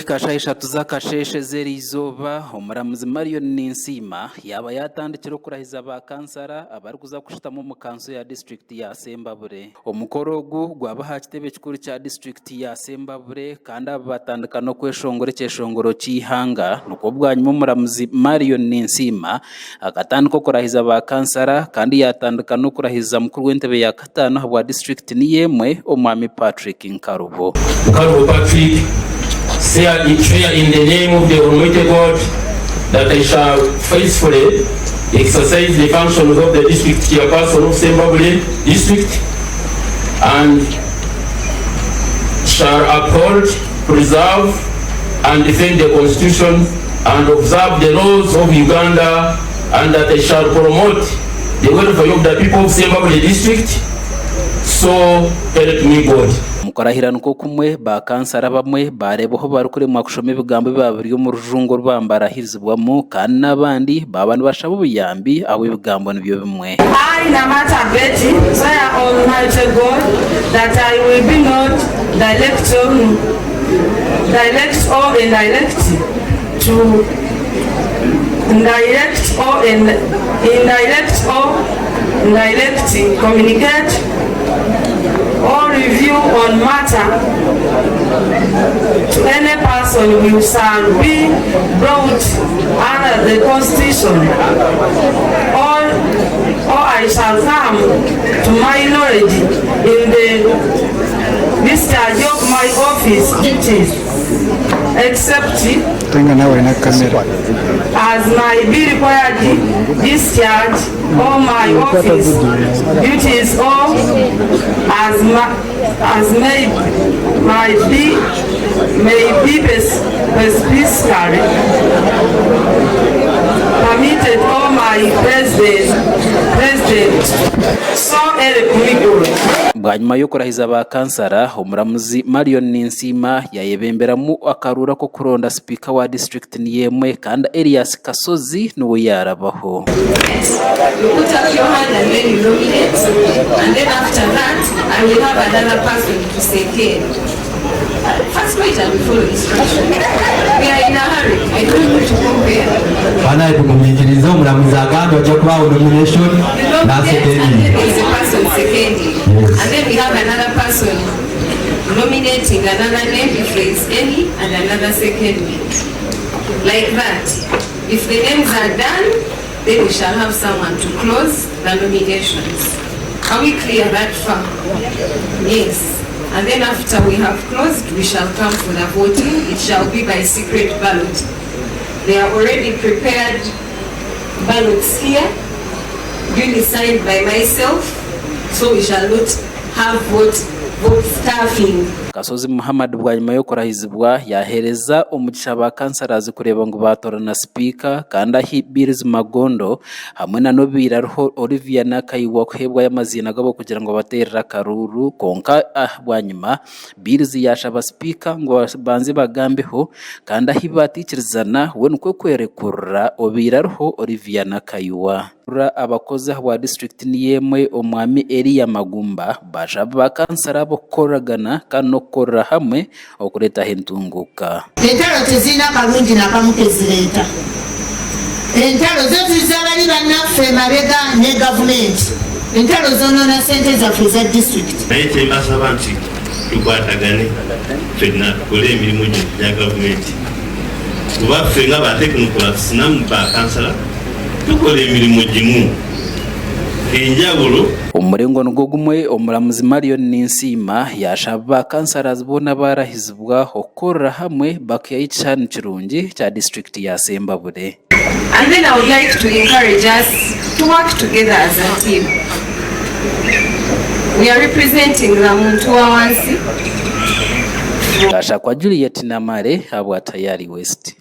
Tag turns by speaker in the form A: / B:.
A: Ikasha eshatu z'akasheshe z'eriizooba omuramuzi Marion Ninsima yaba yatandikira okurahiza ba kansara abari kuza kushitamu omu kanso ya district ya Sembabure. Omukoro ogu gwaba ha kitebe kikuru kya district ya Sembabure kandi aba batandika n'okweshongora ekyeshongoro ky'ihanga nukwo bwanyuma omuramuzi Marion Ninsima akatandika okurahiza ba kansara kandi yatandika n'okurahiza mukuru w'entebe ya kataano habwa district ni yemwe omwami Patrick Nkarubo.
B: Patrick, swear in the name of the Almighty God that I shall faithfully exercise the functions of the district chairperson of Sembabule district and shall uphold, preserve and defend the constitution and observe the laws of Uganda, and that I shall promote the welfare of the people of Sembabule district. So help me God.
A: Mukorahirana uko kumwe ba kansara bamwe bareboho barukuremwa kushoma ibigambo babiri mu rujungo rwambarahirizwamo kandi nabandi babandi bashaba ubuyambi aho ibigambo nibyo bimwe.
C: I Namata Betty swear Almighty God that I will be not direct or indirect to communicate or review on matter to any person who shall be brought under the Constitution, or I shall come to my knowledge in the discharge of my office duties, except as may be required discharge all my office duties, or as may be specifically permitted all my president. So help me God.
A: Bwanyuma yo kurahiza ba kansara omuramuzi Marion Ninsima yayebemberamu akarura ko kuronda speaker wa district ni yemwe kandi Elias Kasozi nuwe yarabaho.
D: Put up your hand and then you nominate, and then after that I will have another person to say okay. First wait and follow instruction. We are in a hurry. I don't know to compare.
E: Bana tukumikiriza omuramuzi agamba ojja kubawo nomination na secondary.
D: There is a person secondary. And then we have another person nominating another name if there is any, and another secondary. Like that. If the names are done, then we shall have someone to close the nominations. Are we clear that far? Yes. And then after we have closed, we shall come for the voting. It shall be by secret ballot. They are already prepared ballots here, duly signed by myself, so we shall not have vote staffing.
A: Kasozi Muhammad bwanyuma yo kurahizibwa yahereza umugisha ba kansarazi kureba ngo batorana speaker kandi ahibiriza magondo hamwe na nobira roho Olivia Nakayiwa kuhebwa y'amazina gabo kugira ngo baterera karuru konka bwanyuma birizi yashaba speaker ngo banze bagambeho kandi ahibatikirizana we nuko kwerekura obira roho Olivia Nakayiwa abakozi wa district ni yemwe omwami Elia Magumba bashaba kansara bokoragana kano korra hamwe okuleta hentunguka.
F: Entalo tezina kalungi na kamu kezireta. Entalo zote z'abali bannaffe mabega ne government. Entalo zonona sente zaffe za district.
G: Naye kyembasaba nti tukwatagane ffenna tukole emirimu gya gavumenti. Kuba ffe nga batekinikulaasi namu ba kansala tukole emirimu gimu.
A: Umurengo ngogumwe omuramuzi Marion Ninsima yashaba kansara zibona barahizibwa okora hamwe bakiyicana kirungi cya district ya Sembabure.
D: And then I would like to encourage us to work together as a team. We are representing the muntu wa wansi.
A: Kasha kwa Juliet Namare habwa Tayari West.